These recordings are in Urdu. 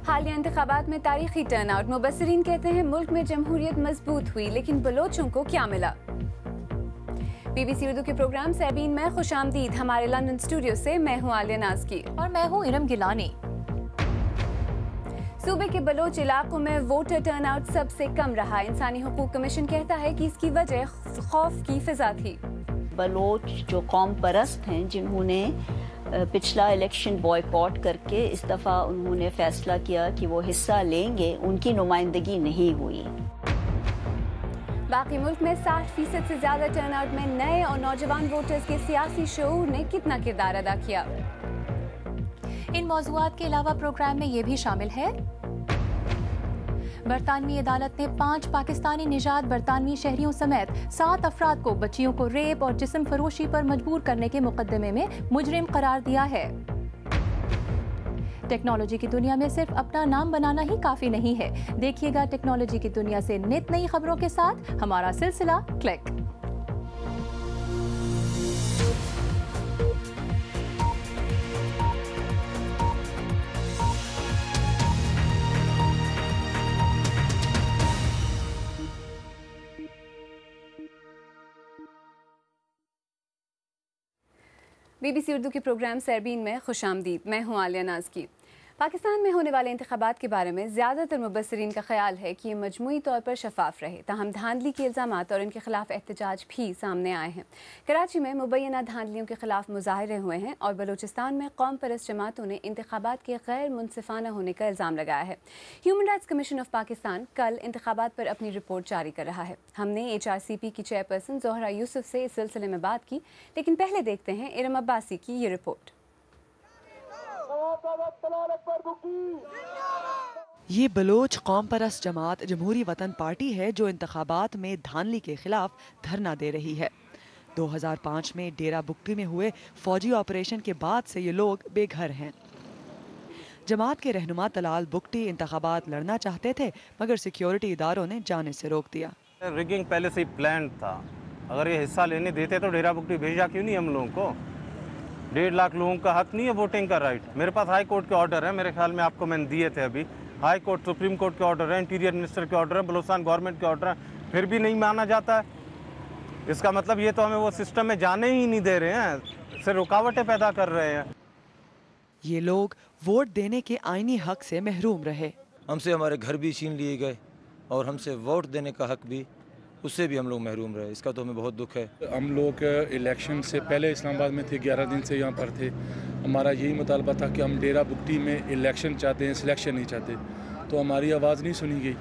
حالیہ انتخابات میں تاریخی ٹرن آؤٹ، مبصرین کہتے ہیں ملک میں جمہوریت مضبوط ہوئی، لیکن بلوچوں کو کیا ملا؟ بی بی سی اردو کے پروگرام سیبین میں خوش آمدید۔ ہمارے لندن اسٹوڈیو سے میں ہوں عالیہ نازکی اور میں ہوں ارم گیلانی۔ صوبے کے بلوچ علاقوں میں ووٹر ٹرن آؤٹ سب سے کم رہا۔ انسانی حقوق کمیشن کہتا ہے کہ اس کی وجہ خوف کی فضا تھی۔ بلوچ جو قوم پرست ہیں، جنہوں نے پچھلا الیکشن بوائکاٹ کر کے اس دفعہ انہوں نے فیصلہ کیا کہ وہ حصہ لیں گے، ان کی نمائندگی نہیں ہوئی۔ باقی ملک میں 60% سے زیادہ ٹرن آؤٹ میں نئے اور نوجوان ووٹرز کے سیاسی شعور نے کتنا کردار ادا کیا؟ ان موضوعات کے علاوہ پروگرام میں یہ بھی شامل ہے۔ برطانوی عدالت نے 5 پاکستانی نژاد برطانوی شہریوں سمیت 7 افراد کو بچیوں کو ریپ اور جسم فروشی پر مجبور کرنے کے مقدمے میں مجرم قرار دیا ہے۔ ٹیکنالوجی کی دنیا میں صرف اپنا نام بنانا ہی کافی نہیں ہے۔ دیکھیے گا ٹیکنالوجی کی دنیا سے نت نئی خبروں کے ساتھ ہمارا سلسلہ click. B B C Urdu کے پروگرام سیربین میں خوش آمدید۔ میں ہوں عالیہ نازکی۔ پاکستان میں ہونے والے انتخابات کے بارے میں زیادہ تر مبصرین کا خیال ہے کہ یہ مجموعی طور پر شفاف رہے، تاہم دھاندلی کے الزامات اور ان کے خلاف احتجاج بھی سامنے آئے ہیں۔ کراچی میں مبینہ دھاندلیوں کے خلاف مظاہرے ہوئے ہیں اور بلوچستان میں قوم پرست جماعتوں نے انتخابات کے غیر منصفانہ ہونے کا الزام لگایا ہے۔ Human rights commission of Pakistan کل انتخابات پر اپنی رپورٹ جاری کر رہا ہے۔ ہم نے HRCP کی چیئرپرسن زہرہ یوسف سے اس سلسلے میں بات کی، لیکن پہلے دیکھتے ہیں ارم عباسی کی یہ رپورٹ۔ یہ بلوچ قوم پرست جماعت جمہوری وطن پارٹی ہے جو انتخابات میں دھاندلی کے خلاف دھرنا دے رہی ہے۔ 2005 میں ڈیرہ بگٹی میں ہوئے فوجی آپریشن کے بعد سے یہ لوگ بے گھر ہیں۔ جماعت کے رہنما طلال بگٹی انتخابات لڑنا چاہتے تھے مگر سیکیورٹی اداروں نے جانے سے روک دیا۔ ریگنگ پہلے سے ہی پلان تھا، اگر یہ حصہ لینے دیتے تو ڈیرہ بگٹی بھیجا کیوں نہیں ہم لوگوں کو؟ 1.5 لاکھ لوگوں کا حق نہیں ہے ووٹنگ کا رائٹ۔ میرے پاس ہائی کورٹ کے آرڈر ہیں، میرے خیال میں آپ کو میں نے دیے تھے ابھی۔ ہائی کورٹ، سپریم کورٹ کے آرڈر ہیں، انٹیریئر منسٹر کے آرڈر ہیں، بلوچستان گورنمنٹ کے آرڈر ہیں، پھر بھی نہیں مانا جاتا ہے۔ اس کا مطلب یہ تو ہمیں وہ سسٹم میں جانے ہی نہیں دے رہے ہیں، صرف رکاوٹیں پیدا کر رہے ہیں۔ یہ لوگ ووٹ دینے کے آئینی حق سے محروم رہے۔ ہم سے ہمارے گھر بھی چھین لیے گئے اور ہم سے ووٹ دینے کا حق بھی، اس سے بھی ہم لوگ محروم رہے۔ اس کا تو ہمیں بہت دکھ ہے۔ ہم لوگ الیکشن سے پہلے اسلام آباد میں تھے، 11 دن سے یہاں پر تھے۔ ہمارا یہی مطالبہ تھا کہ ہم ڈیرہ بگٹی میں الیکشن چاہتے ہیں، سلیکشن نہیں چاہتے، تو ہماری آواز نہیں سنی گئی۔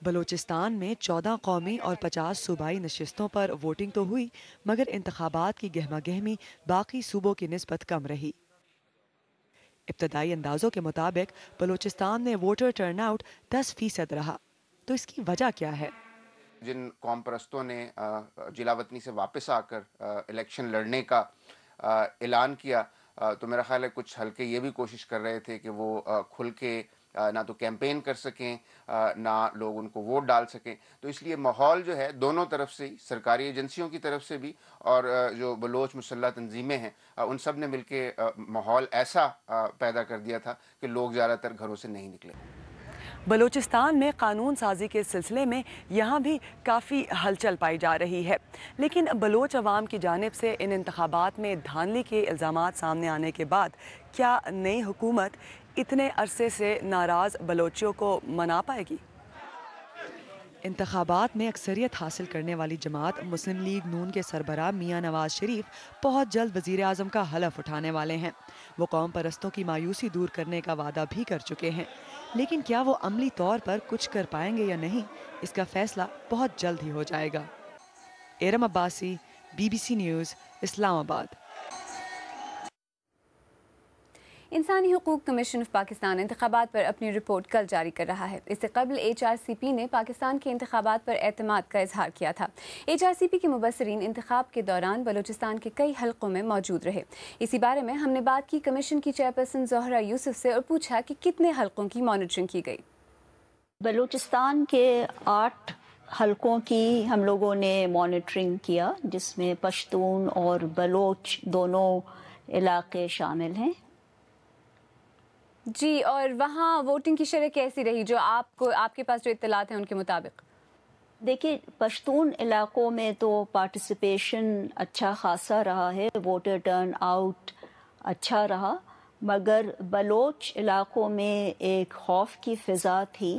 بلوچستان میں 14 قومی اور 50 صوبائی نشستوں پر ووٹنگ تو ہوئی مگر انتخابات کی گہما گہمی باقی صوبوں کی نسبت کم رہی۔ ابتدائی اندازوں کے مطابق بلوچستان میں ووٹر ٹرن آؤٹ 10% رہا، تو اس کی وجہ کیا ہے؟ جن قوم پرستوں نے جلا وطنی سے واپس آ کر الیکشن لڑنے کا اعلان کیا، تو میرا خیال ہے کچھ حلقے یہ بھی کوشش کر رہے تھے کہ وہ کھل کے نہ تو کیمپین کر سکیں، نہ لوگ ان کو ووٹ ڈال سکیں۔ تو اس لیے ماحول جو ہے دونوں طرف سے، سرکاری ایجنسیوں کی طرف سے بھی اور جو بلوچ مسلح تنظیمیں ہیں، ان سب نے مل کے ماحول ایسا پیدا کر دیا تھا کہ لوگ زیادہ تر گھروں سے نہیں نکلے۔ بلوچستان میں قانون سازی کے سلسلے میں یہاں بھی کافی ہلچل پائی جا رہی ہے، لیکن بلوچ عوام کی جانب سے ان انتخابات میں دھاندلی کے الزامات سامنے آنے کے بعد کیا نئی حکومت اتنے عرصے سے ناراض بلوچیوں کو منا پائے گی؟ انتخابات میں اکثریت حاصل کرنے والی جماعت مسلم لیگ نون کے سربراہ میاں نواز شریف بہت جلد وزیر اعظم کا حلف اٹھانے والے ہیں۔ وہ قوم پرستوں کی مایوسی دور کرنے کا وعدہ بھی کر چکے ہیں، لیکن کیا وہ عملی طور پر کچھ کر پائیں گے یا نہیں، اس کا فیصلہ بہت جلد ہی ہو جائے گا۔ ارم عباسی، BBC نیوز، اسلام آباد۔ انسانی حقوق کمیشن آف پاکستان انتخابات پر اپنی رپورٹ کل جاری کر رہا ہے۔ اس سے قبل HRCP نے پاکستان کے انتخابات پر اعتماد کا اظہار کیا تھا۔ HRCP کے مبصرین انتخاب کے دوران بلوچستان کے کئی حلقوں میں موجود رہے۔ اسی بارے میں ہم نے بات کی کمیشن کی چیئرپرسن زہرہ یوسف سے اور پوچھا کہ کتنے حلقوں کی مانیٹرنگ کی گئی۔ بلوچستان کے 8 حلقوں کی ہم لوگوں نے مانیٹرنگ کیا، جس میں پشتون اور بلوچ دونوں علاقے شامل ہیں۔ جی، اور وہاں ووٹنگ کی شرح کیسی رہی جو آپ کے پاس جو اطلاعات ہیں ان کے مطابق؟ دیکھیے پشتون علاقوں میں تو پارٹیسپیشن اچھا خاصا رہا ہے، ووٹر ٹرن آؤٹ اچھا رہا، مگر بلوچ علاقوں میں ایک خوف کی فضا تھی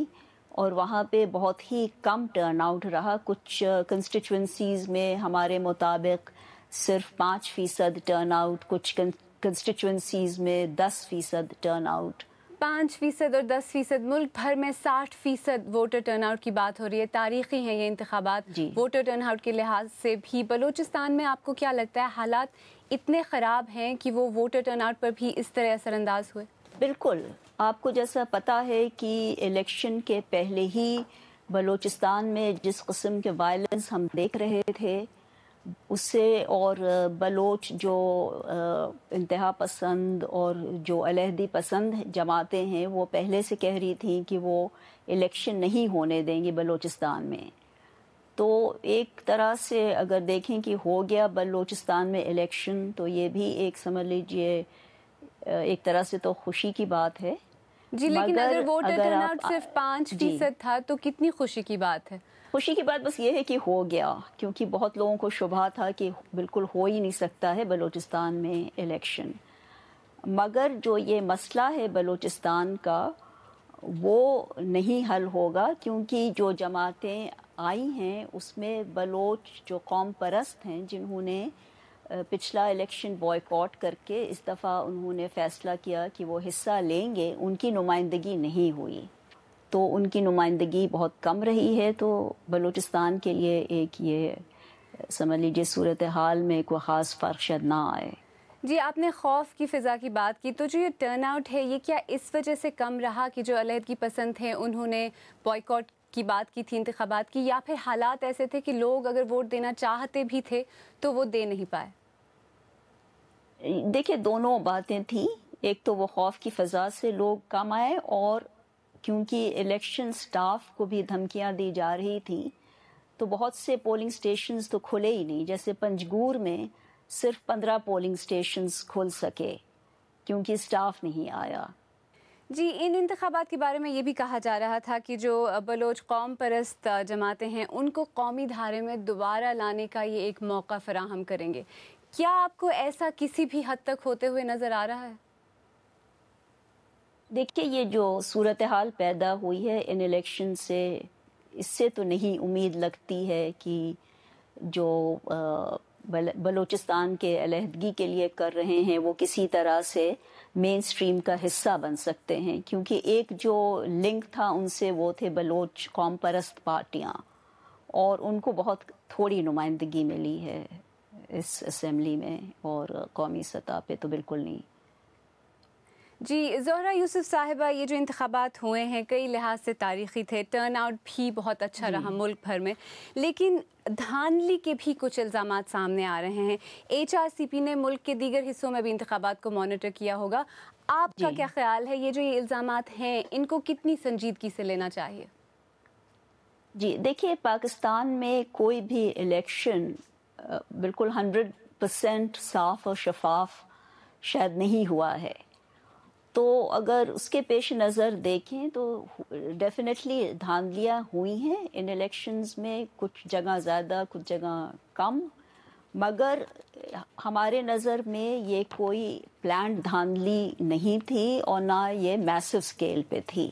اور وہاں پہ بہت ہی کم ٹرن آؤٹ رہا. کچھ کنسٹیچوئنسیز میں ہمارے مطابق صرف 5% ٹرن آؤٹ، کچھ کنسٹیچوئنسیز میں 10% ٹرن آؤٹ. 5% اور 10%، ملک بھر میں 60% ووٹر ٹرن آؤٹ کی بات ہو رہی ہے. تاریخی ہیں یہ انتخابات جی. ووٹر ٹرن آؤٹ کے لحاظ سے بھی. بلوچستان میں آپ کو کیا لگتا ہے حالات اتنے خراب ہیں کہ وہ ووٹر ٹرن آؤٹ پر بھی اس طرح اثر انداز ہوئے؟ بالکل، آپ کو جیسا پتہ ہے کہ الیکشن کے پہلے ہی بلوچستان میں جس قسم کے وائلنس ہم دیکھ رہے تھے اس سے، اور بلوچ جو انتہا پسند اور جو علیحدگی پسند جماعتیں ہیں وہ پہلے سے کہہ رہی تھیں کہ وہ الیکشن نہیں ہونے دیں گی بلوچستان میں. تو ایک طرح سے اگر دیکھیں کہ ہو گیا بلوچستان میں الیکشن تو یہ بھی ایک سمجھ لیجئے ایک طرح سے تو خوشی کی بات ہے. جی، لیکن اگر ووٹر ٹرن آؤٹ صرف 5% تھا تو کتنی خوشی کی بات ہے؟ خوشی کی بات بس یہ ہے کہ ہو گیا، کیونکہ بہت لوگوں کو شبہ تھا کہ بالکل ہو ہی نہیں سکتا ہے بلوچستان میں الیکشن. مگر جو یہ مسئلہ ہے بلوچستان کا وہ نہیں حل ہوگا، کیونکہ جو جماعتیں آئی ہیں اس میں بلوچ جو قوم پرست ہیں جنہوں نے پچھلا الیکشن بوائیکاٹ کر کے اس دفعہ انہوں نے فیصلہ کیا کہ وہ حصہ لیں گے، ان کی نمائندگی نہیں ہوئی، تو ان کی نمائندگی بہت کم رہی ہے. تو بلوچستان کے لیے ایک یہ سمجھ لیجیے صورتحال میں کوئی خاص فرق شاید نہ آئے. جی، آپ نے خوف کی فضا کی بات کی، تو جو یہ ٹرن آؤٹ ہے یہ کیا اس وجہ سے کم رہا کہ جو علیحدگی پسند ہیں انہوں نے بوائیکاٹ کی بات کی تھی انتخابات کی، یا پھر حالات ایسے تھے کہ لوگ اگر ووٹ دینا چاہتے بھی تھے تو وہ دے نہیں پائے؟ دیکھیں دونوں باتیں تھیں، ایک تو وہ خوف کی فضا سے لوگ کم آئے، اور کیونکہ الیکشن سٹاف کو بھی دھمکیاں دی جا رہی تھیں تو بہت سے پولنگ سٹیشنز تو کھلے ہی نہیں. جیسے پنجگور میں صرف 15 پولنگ سٹیشنز کھل سکے کیونکہ سٹاف نہیں آیا. جی، ان انتخابات کے بارے میں یہ بھی کہا جا رہا تھا کہ جو بلوچ قوم پرست جماعتیں ہیں ان کو قومی دھارے میں دوبارہ لانے کا یہ ایک موقع فراہم کریں گے. کیا آپ کو ایسا کسی بھی حد تک ہوتے ہوئے نظر آ رہا ہے؟ دیکھیے یہ جو صورتحال پیدا ہوئی ہے ان الیکشن سے، اس سے تو نہیں امید لگتی ہے کہ جو بلوچستان کے علیحدگی کے لیے کر رہے ہیں وہ کسی طرح سے مین سٹریم کا حصہ بن سکتے ہیں، کیونکہ ایک جو لنک تھا ان سے وہ تھے بلوچ قوم پرست پارٹیاں، اور ان کو بہت تھوڑی نمائندگی ملی ہے اس اسمبلی میں، اور قومی سطح پہ تو بالکل نہیں. جی زہرا یوسف صاحبہ، یہ جو انتخابات ہوئے ہیں کئی لحاظ سے تاریخی تھے، ٹرن آؤٹ بھی بہت اچھا رہا ملک بھر میں، لیکن دھاندلی کے بھی کچھ الزامات سامنے آ رہے ہیں. HRCP نے ملک کے دیگر حصوں میں بھی انتخابات کو مانیٹر کیا ہوگا. آپ کا کیا خیال ہے یہ جو یہ الزامات ہیں ان کو کتنی سنجیدگی سے لینا چاہیے؟ جی دیکھیے پاکستان میں کوئی بھی الیکشن بالکل 100% صاف اور شفاف شاید نہیں ہوا ہے، تو اگر اس کے پیش نظر دیکھیں تو ڈیفینیٹلی دھاندلیاں ہوئی ہیں ان الیکشنز میں، کچھ جگہ زیادہ کچھ جگہ کم، مگر ہمارے نظر میں یہ کوئی پلانڈ دھاندلی نہیں تھی اور نہ یہ میسو سکیل پہ تھی.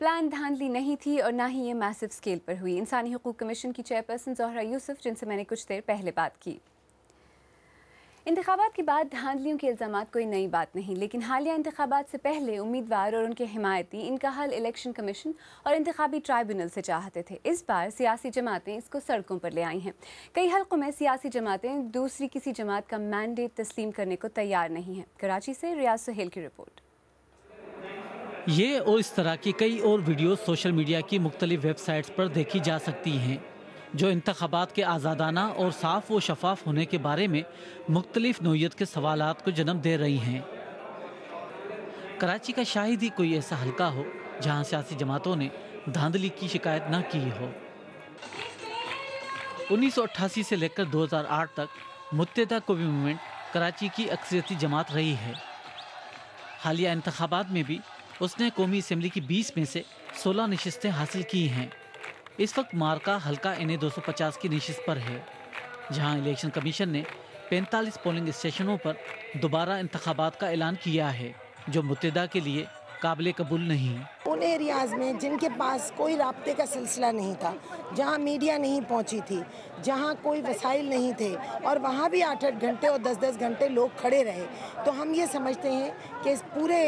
پلان دھاندلی نہیں تھی اور نہ ہی یہ میسو سکیل پر ہوئی. انسانی حقوق کمیشن کی چیئرپرسن زہرا یوسف، جن سے میں نے کچھ دیر پہلے بات کی. انتخابات کے بعد دھاندلیوں کے الزامات کوئی نئی بات نہیں، لیکن حالیہ انتخابات سے پہلے امیدوار اور ان کے حمایتی ان کا حل الیکشن کمیشن اور انتخابی ٹرائبونل سے چاہتے تھے. اس بار سیاسی جماعتیں اس کو سڑکوں پر لے آئی ہیں. کئی حلقوں میں سیاسی جماعتیں دوسری کسی جماعت کا مینڈیٹ تسلیم کرنے کو تیار نہیں ہیں. کراچی سے ریاض سہیل کی رپورٹ. یہ اور اس طرح کی کئی اور ویڈیوز سوشل میڈیا کی مختلف ویب سائٹس پر دیکھی جا سکتی ہیں جو انتخابات کے آزادانہ اور صاف و شفاف ہونے کے بارے میں مختلف نوعیت کے سوالات کو جنم دے رہی ہیں. کراچی کا شاید ہی کوئی ایسا حلقہ ہو جہاں سیاسی جماعتوں نے دھاندلی کی شکایت نہ کی ہو. 1988 سے لے کر 2008 تک متحدہ قومی موومنٹ کراچی کی اکثریتی جماعت رہی ہے. حالیہ انتخابات میں بھی اس نے قومی اسمبلی کی 20 میں سے 16 نشستیں حاصل کی ہیں۔ اس وقت مارکا حلقہ NA 250 کی نشست پر ہے، جہاں الیکشن کمیشن نے 45 پولنگ اسٹیشنوں پر دوبارہ انتخابات کا اعلان کیا ہے، جو متحدہ کے لیے قابل قبول نہیں۔ ان ایریاز میں جن کے پاس کوئی رابطے کا سلسلہ نہیں تھا، جہاں میڈیا نہیں پہنچی تھی، جہاں کوئی وسائل نہیں تھے، اور وہاں بھی 8-8 گھنٹے اور 10-10 گھنٹے لوگ کھڑے رہے، تو ہم یہ سمجھتے ہیں کہ اس پورے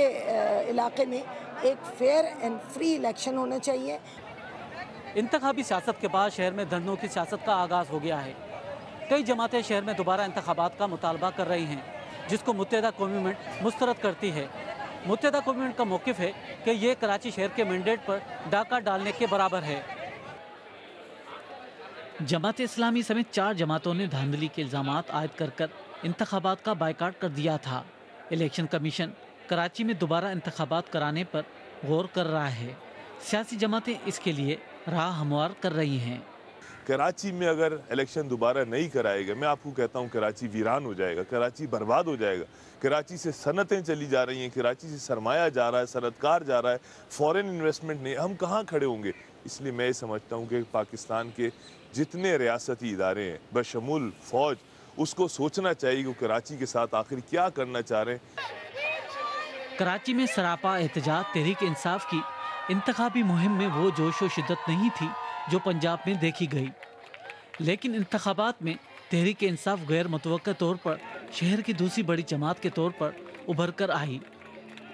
علاقے میں ایک فیئر اینڈ فری الیکشن ہونا چاہیے۔ انتخابی سیاست کے بعد شہر میں دھرنوں کی سیاست کا آغاز ہو گیا ہے۔ کئی جماعتیں شہر میں دوبارہ انتخابات کا مطالبہ کر رہی ہیں، جس کو متحدہ قومی منٹ مسترد کرتی ہے۔ متحدہ قومی منٹ کا موقف ہے کہ یہ کراچی شہر کے مینڈیٹ پر ڈاکہ ڈالنے کے برابر ہے۔ جماعت اسلامی سمیت 4 جماعتوں نے دھاندلی کے الزامات عائد کر انتخابات کا بائیکاٹ کر دیا تھا۔ الیکشن کمیشن کراچی میں دوبارہ انتخابات کرانے پر غور کر رہا ہے۔ سیاسی جماعتیں اس کے لیے راہ ہموار کر رہی ہیں۔ کراچی میں اگر الیکشن دوبارہ نہیں کرائے گا، میں آپ کو کہتا ہوں کراچی ویران ہو جائے گا، کراچی برباد ہو جائے گا۔ کراچی سے صنعتیں چلی جا رہی ہیں، کراچی سے سرمایہ جا رہا ہے، صنعت کار جا رہا ہے، فورن انویسٹمنٹ نہیں، ہم کہاں کھڑے ہوں گے؟ اس لیے میں سمجھتا ہوں کہ پاکستان کے جتنے ریاستی ادارے ہیں بشمول فوج، اس کو سوچنا چاہیے کہ کراچی کے ساتھ آخر کیا کرنا چاہ رہے ہیں۔ کراچی میں سراپا احتجاج تحریک انصاف کی انتخابی مہم میں وہ جوش و شدت نہیں تھی جو پنجاب میں دیکھی گئی، لیکن انتخابات میں تحریک انصاف غیر متوقع طور پر شہر کی دوسری بڑی جماعت کے طور پر ابھر کر آئی۔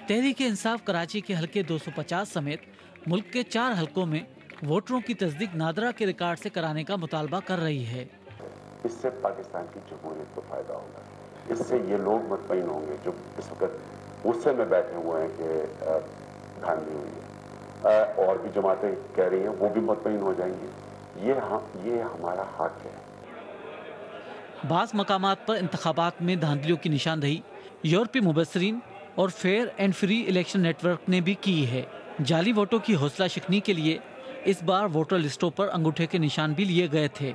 تحریک انصاف کراچی کے حلقے 250 سمیت ملک کے 4 حلقوں میں ووٹروں کی تصدیق نادرا کے ریکارڈ سے کرانے کا مطالبہ کر رہی ہے۔ اس سے پاکستان کی جمہوریت کو فائدہ ہوگا، اس سے یہ لوگ مطمئن ہوں گے جو اس وقت غصے میں بیٹھے ہوئے ہیں کہ دھاندلی ہوئی ہے، اور بھی جماعتیں کہہ رہی ہیں وہ بھی مطمئن ہو جائیں گی۔ یہ ہمارا حق ہے۔ بعض مقامات پر انتخابات میں دھاندلیوں کی نشاندہی یورپی مبصرین اور fair and free election network نے بھی کی ہے۔ جعلی ووٹوں کی حوصلہ شکنی کے لیے اس بار ووٹر لسٹوں پر انگوٹھے کے نشان بھی لیے گئے تھے۔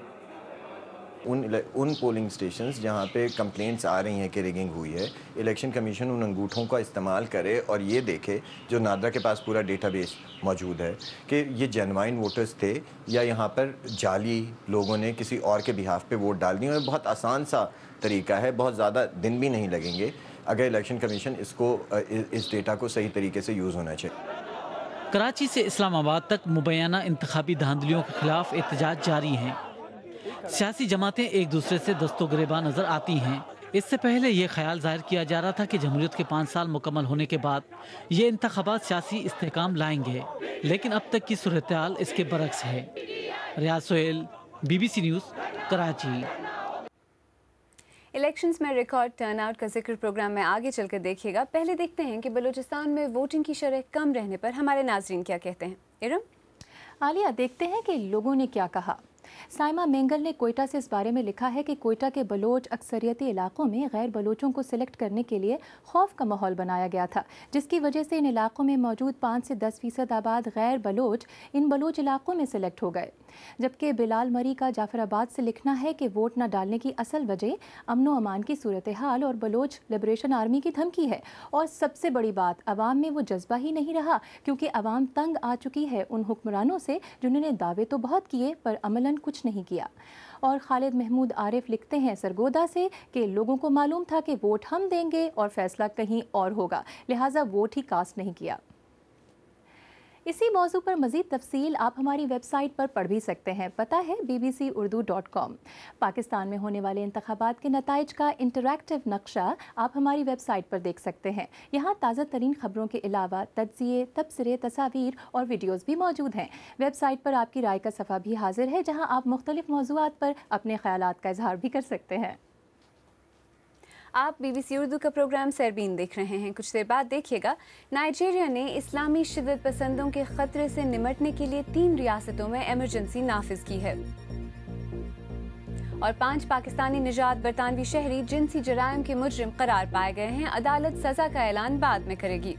ان پولنگ سٹیشنز جہاں پہ کمپلینٹس آ رہی ہیں کہ ریگنگ ہوئی ہے، الیکشن کمیشن ان انگوٹھوں کا استعمال کرے اور یہ دیکھے، جو نادرا کے پاس پورا ڈیٹا بیس موجود ہے، کہ یہ جینوائن ووٹرز تھے یا یہاں پر جعلی لوگوں نے کسی اور کے بہاف پہ ووٹ ڈال دیے۔ اور بہت آسان سا طریقہ ہے، بہت زیادہ دن بھی نہیں لگیں گے اگر الیکشن کمیشن اس ڈیٹا کو صحیح طریقے سے یوز ہونا چاہیے۔ کراچی سے اسلام آباد تک مبینہ انتخابی دھاندلیوں کے خلاف احتجاج جاری ہیں۔ سیاسی جماعتیں ایک دوسرے سے دست و گریباں نظر آتی ہیں۔ اس سے پہلے یہ خیال ظاہر کیا جا رہا تھا کہ جمہوریت کے 5 سال مکمل ہونے کے بعد یہ انتخابات سیاسی استحکام لائیں گے، لیکن اب تک کی صورتحال اس کے برعکس ہے۔ Riaz Sohail, BBC news, Karachi. الیکشنز میں ریکارڈ ٹرن آؤٹ کا ذکر پروگرام میں آگے چل کر دیکھیے گا۔ پہلے دیکھتے ہیں کہ بلوچستان میں ووٹنگ کی شرح کم رہنے پر ہمارے ناظرین کیا کہتے ہیں۔ ارم عالیہ، دیکھتے ہیں کہ لوگوں نے کیا کہا۔ سائمہ مینگل نے کوئٹہ سے اس بارے میں لکھا ہے کہ کوئٹہ کے بلوچ اکثریتی علاقوں میں غیر بلوچوں کو سلیکٹ کرنے کے لیے خوف کا ماحول بنایا گیا تھا، جس کی وجہ سے ان علاقوں میں موجود 5 سے 10% آباد غیر بلوچ ان بلوچ علاقوں میں سلیکٹ ہو گئے۔ جبکہ بلال مری کا جعفر آباد سے لکھنا ہے کہ ووٹ نہ ڈالنے کی اصل وجہ امن و امان کی صورتحال اور بلوچ لبریشن آرمی کی دھمکی ہے، اور سب سے بڑی بات عوام میں وہ جذبہ ہی نہیں رہا، کیونکہ عوام تنگ آ چکی ہے ان حکمرانوں سے جنہوں نے دعوے تو بہت کیے پر عملاً کچھ نہیں کیا۔ اور خالد محمود عارف لکھتے ہیں سرگودا سے کہ لوگوں کو معلوم تھا کہ ووٹ ہم دیں گے اور فیصلہ کہیں اور ہوگا، لہٰذا ووٹ ہی کاسٹ نہیں کیا۔ اسی موضوع پر مزید تفصیل آپ ہماری ویب سائٹ پر پڑھ بھی سکتے ہیں، پتہ ہے bbcurdu.com۔ پاکستان میں ہونے والے انتخابات کے نتائج کا انٹریکٹیو نقشہ آپ ہماری ویب سائٹ پر دیکھ سکتے ہیں۔ یہاں تازہ ترین خبروں کے علاوہ تجزیے، تبصرے، تصاویر اور ویڈیوز بھی موجود ہیں۔ ویب سائٹ پر آپ کی رائے کا صفحہ بھی حاضر ہے، جہاں آپ مختلف موضوعات پر اپنے خیالات کا اظہار بھی کر سکتے ہیں۔ آپ BBC اردو کا پروگرام سیربین دیکھ رہے ہیں۔ کچھ دیر بعد دیکھیے گا، نائجیریا نے اسلامی شدت پسندوں کے خطرے سے نمٹنے کے لیے 3 ریاستوں میں ایمرجنسی نافذ کی ہے۔ اور 5 پاکستانی نژاد برطانوی شہری جنسی جرائم کے مجرم قرار پائے گئے ہیں۔ عدالت سزا کا اعلان بعد میں کرے گی۔